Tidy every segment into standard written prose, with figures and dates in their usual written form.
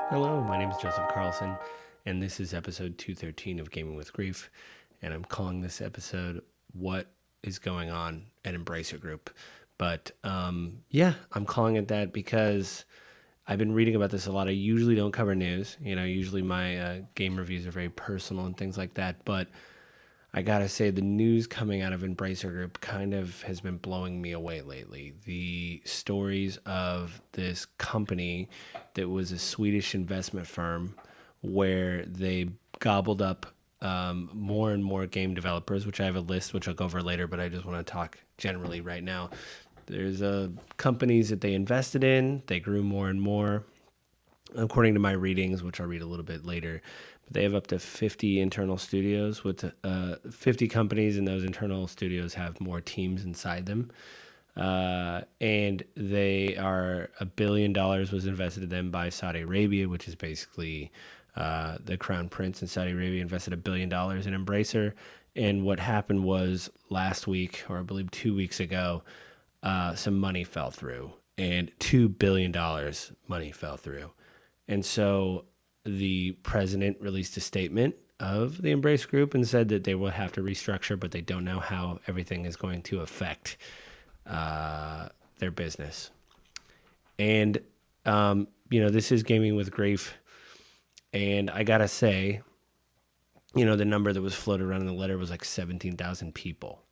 Hello, my name is Joseph Carlson, and this is episode 213 of Gaming with Grief. And I'm calling this episode What is Going On at Embracer Group. But I'm calling it that because I've been reading about this a lot. I usually don't cover news. Usually my game reviews are very personal and things like that. But I gotta say, the news coming out of Embracer Group kind of has been blowing me away lately. The stories of this company that was a Swedish investment firm where they gobbled up more and more game developers, which I have a list, which I'll go over later, but I just want to talk generally right now. There's companies that they invested in, they grew more and more according to my readings, which I'll read a little bit later. They have up to 50 internal studios with 50 companies, and those internal studios have more teams inside them. And they are $1 billion was invested in them by Saudi Arabia, which is basically the crown prince in Saudi Arabia invested $1 billion in Embracer. And what happened was last week, or I believe 2 weeks ago, some money fell through, and $2 billion money fell through. And so the president released a statement of the Embrace Group and said that they will have to restructure, but they don't know how everything is going to affect their business. And, this is Gaming with Grief. And I got to say, the number that was floated around in the letter was like 17,000 people.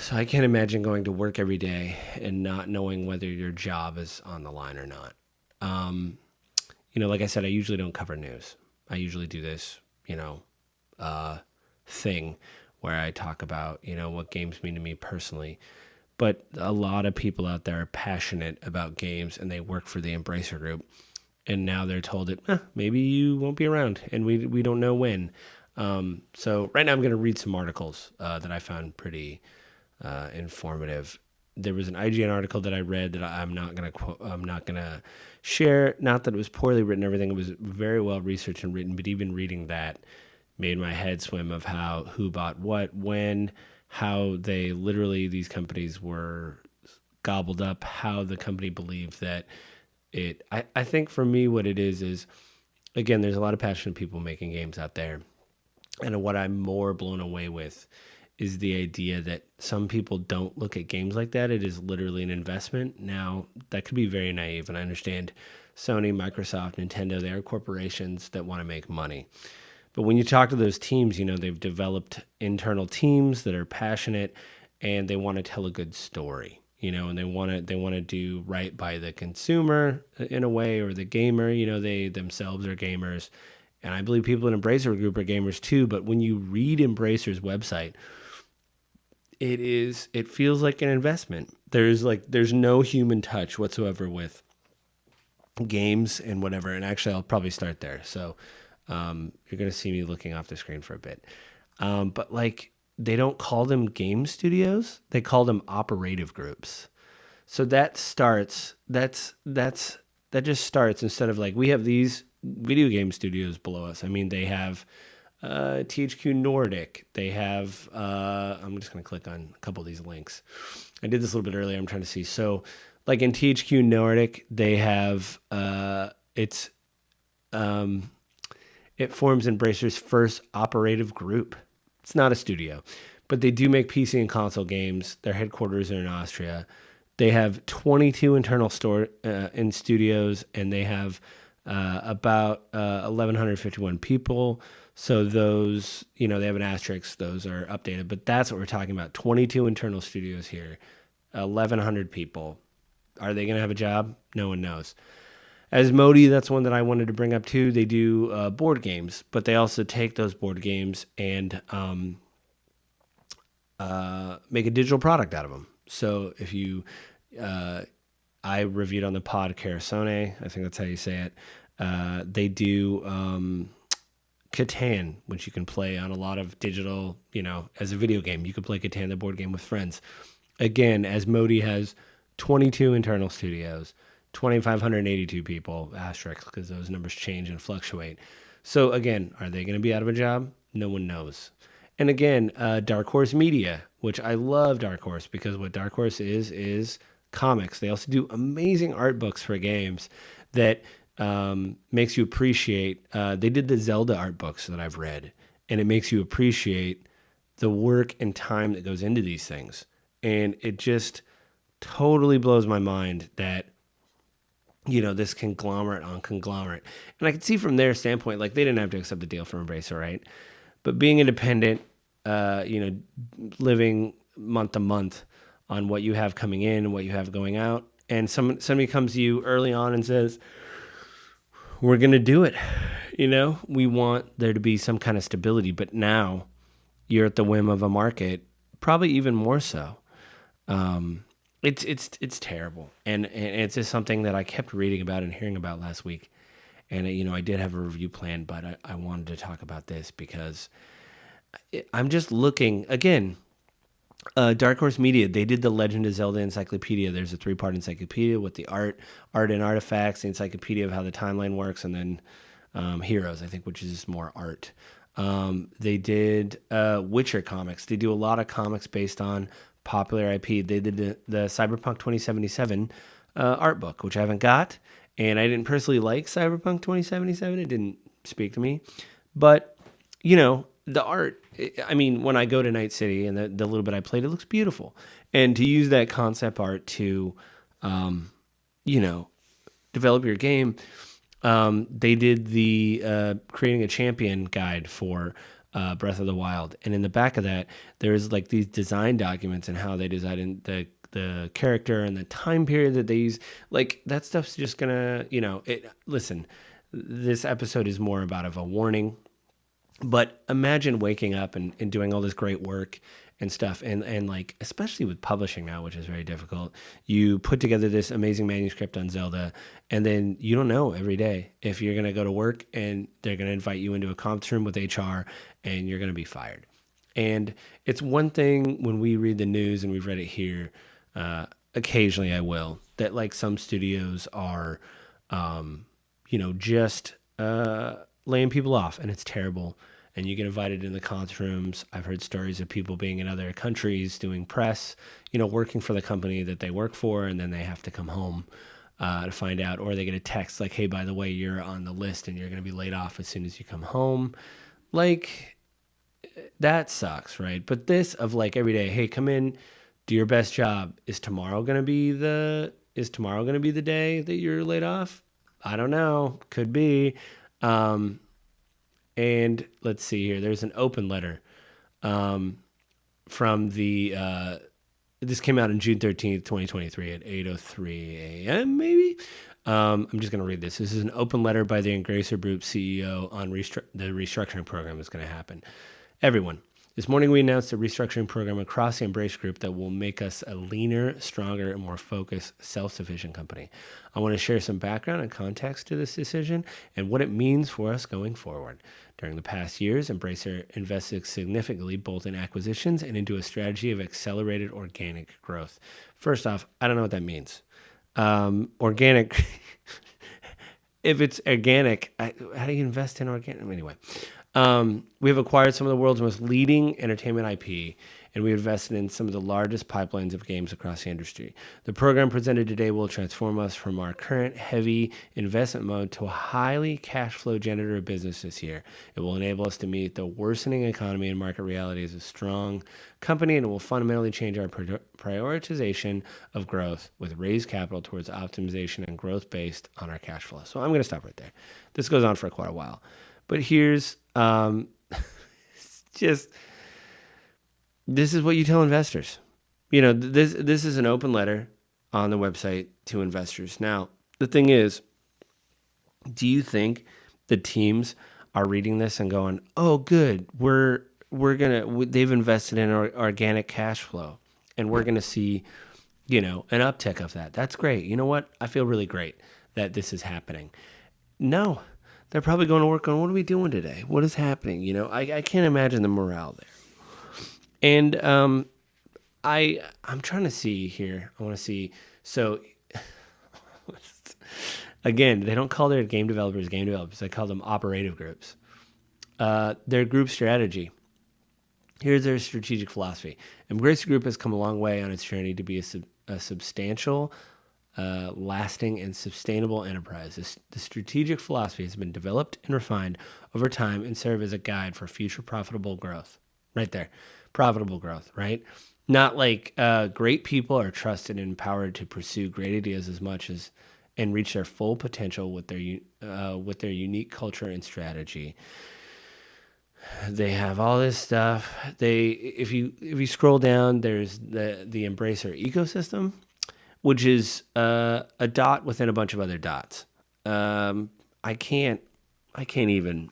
So I can't imagine going to work every day and not knowing whether your job is on the line or not. Like I said, I usually don't cover news. I usually do this, thing where I talk about, what games mean to me personally. But a lot of people out there are passionate about games and they work for the Embracer Group. And now they're told that maybe you won't be around and we don't know when. So right now I'm going to read some articles that I found pretty informative. There was an IGN article that I read that I'm not gonna share. Not that it was poorly written, everything. It was very well researched and written, but even reading that made my head swim of who bought what, when, how they literally, these companies were gobbled up, how the company believed that I think for me what it is, again, there's a lot of passionate people making games out there. And what I'm more blown away with is the idea that some people don't look at games like that. It is literally an investment. Now, that could be very naive, and I understand Sony, Microsoft, Nintendo, they are corporations that want to make money. But when you talk to those teams, they've developed internal teams that are passionate and they want to tell a good story, and they want to do right by the consumer in a way, or the gamer, they themselves are gamers. And I believe people in Embracer Group are gamers too, but when you read Embracer's website, it feels like an investment. There's no human touch whatsoever with games and whatever. And actually, I'll probably start there. So you're going to see me looking off the screen for a bit. But they don't call them game studios. They call them operative groups. So that just starts instead of we have these video game studios below us. I mean, they have THQ Nordic. They have, I'm just going to click on a couple of these links. I did this a little bit earlier. I'm trying to see. So in THQ Nordic, they have, it forms Embracer's first operative group. It's not a studio, but they do make PC and console games. Their headquarters are in Austria. They have 22 internal in studios, and they have about 1,151 people. So those, they have an asterisk. Those are updated, but that's what we're talking about. 22 internal studios here, 1,100 people. Are they going to have a job? No one knows. Asmodee, that's one that I wanted to bring up too. They do board games, but they also take those board games and make a digital product out of them. So if you, I reviewed on the pod Carcassonne, I think that's how you say it. They do Catan, which you can play on a lot of digital, as a video game. You can play Catan, the board game, with friends. Again, Asmodee has 22 internal studios, 2,582 people, asterisk, because those numbers change and fluctuate. So again, are they going to be out of a job? No one knows. And again, Dark Horse Media, which I love Dark Horse, because what Dark Horse is comics. They also do amazing art books for games that makes you appreciate. They did the Zelda art books that I've read, and it makes you appreciate the work and time that goes into these things. And it just totally blows my mind that this conglomerate on conglomerate. And I can see from their standpoint, like they didn't have to accept the deal from Embracer, right? But being independent, living month to month on what you have coming in and what you have going out, and somebody comes to you early on and says, "We're gonna do it." We want there to be some kind of stability, but now you're at the whim of a market, probably even more so. It's terrible, and it's just something that I kept reading about and hearing about last week. And I did have a review planned, but I wanted to talk about this because I'm just looking again. Dark Horse Media, they did the Legend of Zelda Encyclopedia. There's a 3-part encyclopedia with the art and artifacts, the encyclopedia of how the timeline works, and then Heroes, I think, which is just more art. They did Witcher comics. They do a lot of comics based on popular IP. They did the Cyberpunk 2077 art book, which I haven't got, and I didn't personally like Cyberpunk 2077. It didn't speak to me, but the art. I mean, when I go to Night City and the little bit I played, it looks beautiful, and to use that concept art to, develop your game. They did the creating a champion guide for Breath of the Wild, and in the back of that, there's like these design documents and how they designed the character and the time period that they use. Like that stuff's just gonna, listen, this episode is more about of a warning, but imagine waking up and doing all this great work and stuff, and like especially with publishing now, which is very difficult. You put together this amazing manuscript on Zelda, and then you don't know every day if you're gonna go to work and they're gonna invite you into a conference room with HR and you're gonna be fired. And it's one thing when we read the news, and we've read it here. Occasionally, I will, that like some studios are, just laying people off, and it's terrible. And you get invited in the conference rooms. I've heard stories of people being in other countries doing press, working for the company that they work for, and then they have to come home to find out, or they get a text like, "Hey, by the way, you're on the list and you're going to be laid off as soon as you come home." Like, that sucks, right? But this of like every day, hey, come in, do your best job. Is tomorrow going to be the day that you're laid off? I don't know. Could be. And let's see here. There's an open letter from the. This came out on June 13th, 2023 at 8:03 a.m. maybe. I'm just going to read this. This is an open letter by the Embracer Group CEO on the restructuring program that's going to happen. Everyone, this morning we announced a restructuring program across the Embrace Group that will make us a leaner, stronger, and more focused, self-sufficient company. I want to share some background and context to this decision and what it means for us going forward. During the past years, Embracer invested significantly both in acquisitions and into a strategy of accelerated organic growth. First off, I don't know what that means. Organic, if it's organic, how do you invest in organic? Anyway. We have acquired some of the world's most leading entertainment IP, and we invested in some of the largest pipelines of games across the industry. The program presented today will transform us from our current heavy investment mode to a highly cash flow generator business this year. It will enable us to meet the worsening economy and market reality as a strong company, and it will fundamentally change our prioritization of growth with raised capital towards optimization and growth based on our cash flow. So I'm going to stop right there. This goes on for quite a while. But here's just this is what you tell investors. This is an open letter on the website to investors. Now, the thing is, do you think the teams are reading this and going, "Oh, good, they've invested in organic cash flow, and we're gonna see, an uptick of that. That's great. You know what? I feel really great that this is happening." No. They're probably going to work on, what are we doing today? What is happening? I can't imagine the morale there. And I'm trying to see here. I want to see. So, again, they don't call their game developers. They call them operative groups. Their group strategy. Here's their strategic philosophy. Embrace Group has come a long way on its journey to be a substantial lasting and sustainable enterprise. The strategic philosophy has been developed and refined over time and serve as a guide for future profitable growth. Right there, profitable growth, right? Not like great people are trusted and empowered to pursue great ideas as much as and reach their full potential with their unique culture and strategy. They have all this stuff. If you scroll down, there's the Embracer ecosystem, which is a dot within a bunch of other dots. I can't even.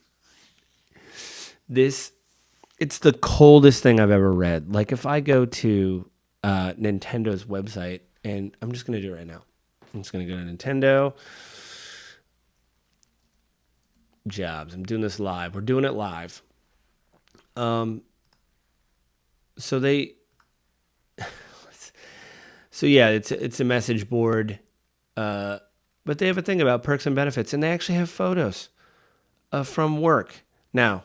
It's the coldest thing I've ever read. Like if I go to Nintendo's website, and I'm just gonna do it right now. I'm just gonna go to Nintendo jobs. I'm doing this live. We're doing it live. So they, so yeah, it's a message board, but they have a thing about perks and benefits, and they actually have photos from work. Now,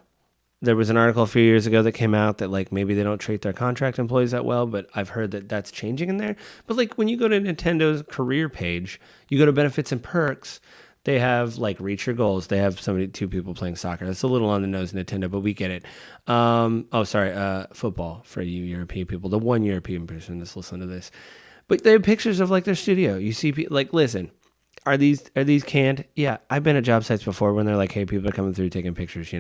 there was an article a few years ago that came out that like maybe they don't treat their contract employees that well, but I've heard that that's changing in there. But like when you go to Nintendo's career page, you go to benefits and perks. They have like reach your goals. They have two people playing soccer. That's a little on the nose, Nintendo, but we get it. Football for you European people. The one European person that's listening to this, but they have pictures of like their studio. You see, like, listen, are these canned? Yeah, I've been at job sites before when they're like, hey, people are coming through taking pictures.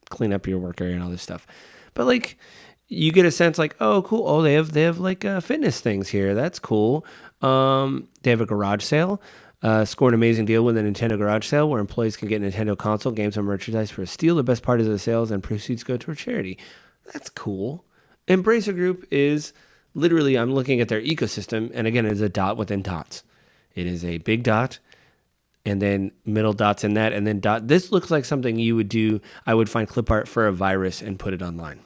Clean up your work area and all this stuff. But like, you get a sense like, oh, cool. Oh, they have like fitness things here. That's cool. They have a garage sale. Scored an amazing deal with a Nintendo garage sale where employees can get Nintendo console, games, and merchandise for a steal. The best part is the sales and proceeds go to a charity. That's cool. Embracer Group is literally, I'm looking at their ecosystem, and again, it is a dot within dots. It is a big dot, and then middle dots in that, and then dot. This looks like something you would do. I would find clip art for a virus and put it online.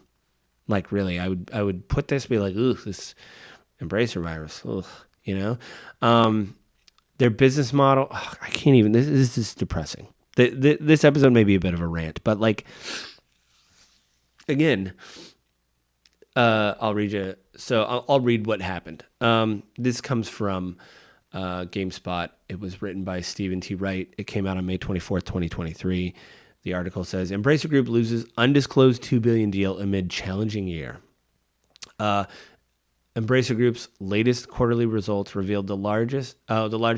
Like really, I would put this, be like, ooh, this Embracer virus, ugh, Their business model, I can't even, this is depressing. This episode may be a bit of a rant, but like, again, I'll read you. So I'll read what happened. This comes from GameSpot. It was written by Stephen T. Wright. It came out on May 24th, 2023. The article says, Embracer Group loses undisclosed $2 billion deal amid challenging year. Embracer Group's latest quarterly results revealed the large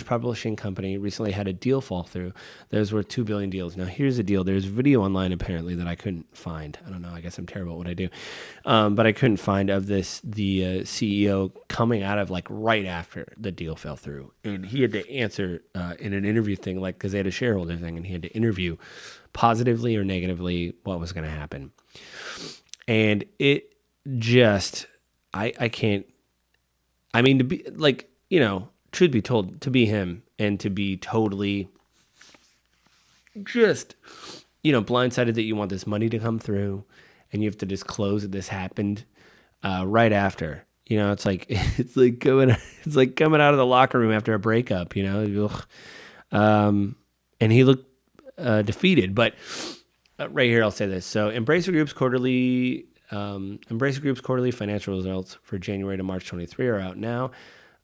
publishing company recently had a deal fall through that was worth $2 billion deals. Now, here's the deal. There's a video online, apparently, that I couldn't find. I don't know. I guess I'm terrible at what I do. But I couldn't find of the CEO coming out of, like, right after the deal fell through. And he had to answer in an interview thing, like, because they had a shareholder thing, and he had to interview positively or negatively what was going to happen. And it just... I can't, I mean, to be like, truth be told, to be him and to be totally just, blindsided that you want this money to come through and you have to disclose that this happened right after, it's like coming out of the locker room after a breakup, and he looked defeated, but right here, I'll say this. So Embracer Group's quarterly financial results for January to March 23 are now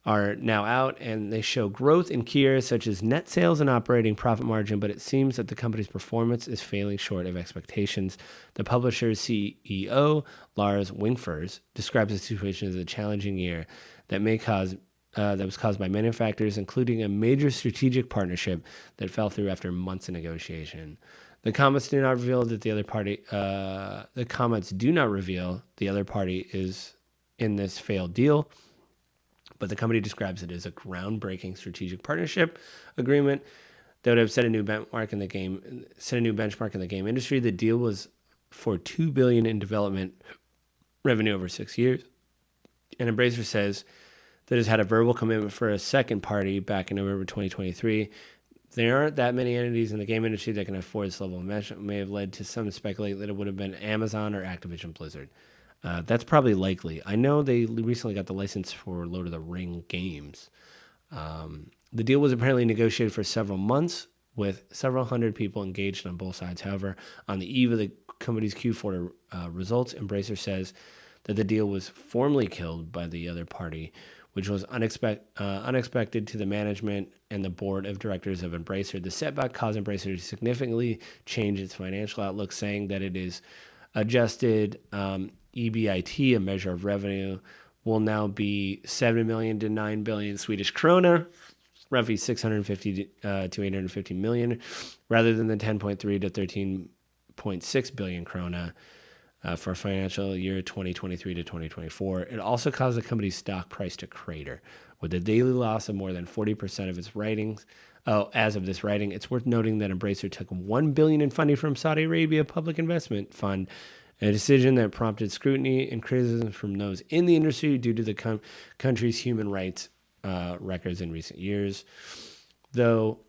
out, and they show growth in key areas such as net sales and operating profit margin, but it seems that the company's performance is falling short of expectations. The publisher's CEO, Lars Wingfors, describes the situation as a challenging year that was caused by many factors, including a major strategic partnership that fell through after months of negotiation. The comments do not reveal that the other party is in this failed deal, but the company describes it as a groundbreaking strategic partnership agreement that would have set a new benchmark in the game industry. The deal was for $2 billion in development revenue over 6 years, and Embracer says that it's had a verbal commitment for a second party back in November 2023. There aren't that many entities in the game industry that can afford this level of investment. May have led to some speculate that it would have been Amazon or Activision Blizzard. That's probably likely. I know they recently got the license for Lord of the Ring games. The deal was apparently negotiated for several months with several hundred people engaged on both sides. However, on the eve of the company's Q4 results, Embracer says that the deal was formally killed by the other party which was unexpected to the management and the board of directors of Embracer. The setback caused Embracer to significantly change its financial outlook, saying that it is adjusted EBIT, a measure of revenue, will now be 7 million to 9 billion Swedish krona, roughly 650 to 850 million, rather than the 10.3 to 13.6 billion krona for financial year 2023 to 2024. It also caused the company's stock price to crater, with a daily loss of more than 40% of its ratings. As of this writing, it's worth noting that Embracer took $1 billion in funding from Saudi Arabia Public Investment Fund, a decision that prompted scrutiny and criticism from those in the industry due to the country's human rights records in recent years. Though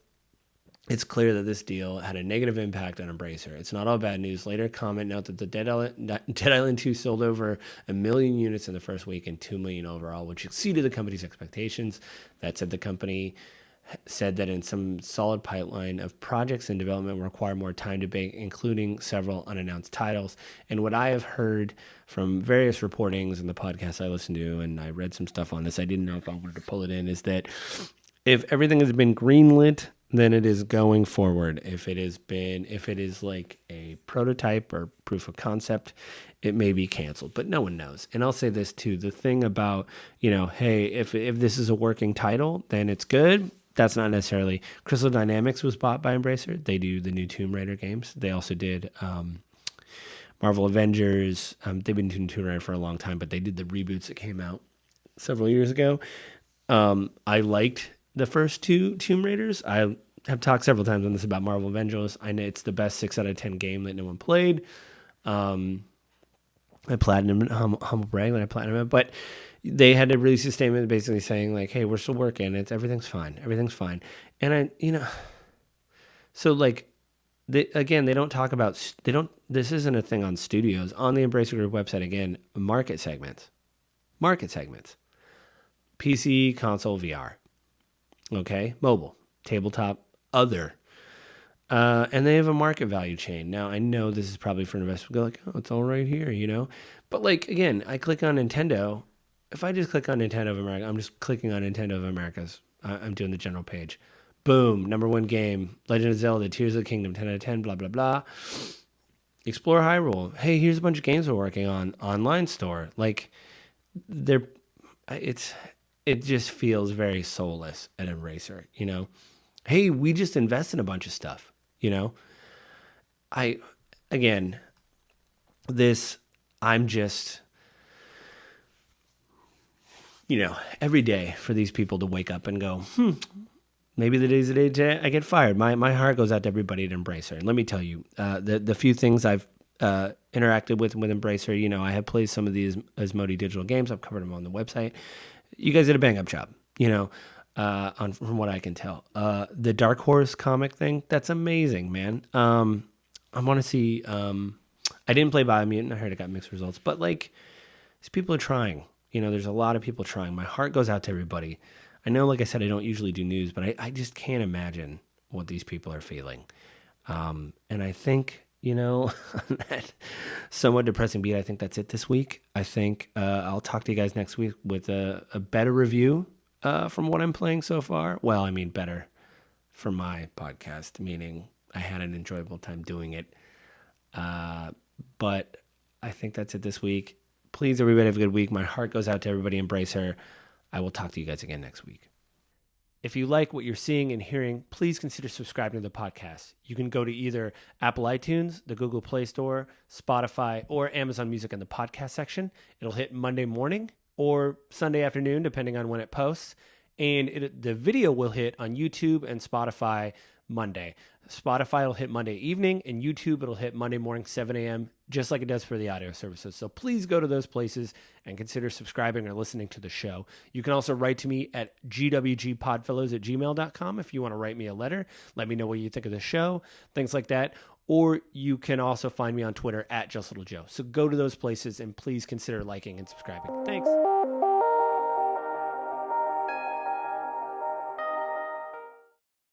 it's clear that this deal had a negative impact on Embracer. It's not all bad news. Later comment note that the Dead Island 2 sold over 1 million units in the first week and 2 million overall, which exceeded the company's expectations. That said, the company said that in some solid pipeline of projects in development will require more time to bake, including several unannounced titles. And what I have heard from various reportings in the podcast I listened to, and I read some stuff on this, I didn't know if I wanted to pull it in, is that if everything has been greenlit, then it is going forward. If it is like a prototype or proof of concept, it may be canceled, but no one knows. And I'll say this too, the thing about, hey, if this is a working title, then it's good. That's not necessarily. Crystal Dynamics was bought by Embracer. They do the new Tomb Raider games. They also did Marvel Avengers. They've been doing Tomb Raider for a long time, but they did the reboots that came out several years ago. I liked the first two Tomb Raiders. I have talked several times on this about Marvel Avengers. I know it's the best 6 out of 10 game that no one played. I platinum, humble brag that I platinum it, but they had to release a statement basically saying like, hey, we're still working. Everything's fine. Everything's fine. And so like, they don't talk about, this isn't a thing on studios. On the Embracer Group website, again, market segments. PC, console, VR. Okay, mobile, tabletop, other. And they have a market value chain. Now, I know this is probably for an investor to go like, oh, it's all right here, But like, again, I click on Nintendo. If I just click on Nintendo of America, I'm just clicking on Nintendo of America's. I'm doing the general page. Boom, number 1 game, Legend of Zelda, Tears of the Kingdom, 10 out of 10, blah, blah, blah. Explore Hyrule. Hey, here's a bunch of games we're working on. Online store. Like, it just feels very soulless at Embracer, Hey, we just invest in a bunch of stuff, I'm just, every day for these people to wake up and go, maybe the day's the day I get fired. My heart goes out to everybody at Embracer. And let me tell you, the few things I've interacted with Embracer, I have played some of these Asmodee digital games. I've covered them on the website. You guys did a bang up job, from what I can tell. The Dark Horse comic thing, that's amazing, man. I want to see, I didn't play Biomutant. I heard it got mixed results, but like, these people are trying. There's a lot of people trying. My heart goes out to everybody. I know, like I said, I don't usually do news, but I just can't imagine what these people are feeling. And I think, on that somewhat depressing beat, I think that's it this week. I think I'll talk to you guys next week with a better review from what I'm playing so far. Well, I mean better for my podcast, meaning I had an enjoyable time doing it. But I think that's it this week. Please, everybody, have a good week. My heart goes out to everybody. Embracer. I will talk to you guys again next week. If you like what you're seeing and hearing, please consider subscribing to the podcast. You can go to either Apple iTunes, the Google Play Store, Spotify, or Amazon Music in the podcast section. It'll hit Monday morning or Sunday afternoon, depending on when it posts. And the video will hit on YouTube and Spotify Monday. Spotify will hit Monday evening, and YouTube it'll hit Monday morning, 7 a.m., just like it does for the audio services. So please go to those places and consider subscribing or listening to the show. You can also write to me at gwgpodfellows@gmail.com if you want to write me a letter. Let me know what you think of the show, things like that. Or you can also find me on Twitter at JustLittleJoe. So go to those places and please consider liking and subscribing. Thanks.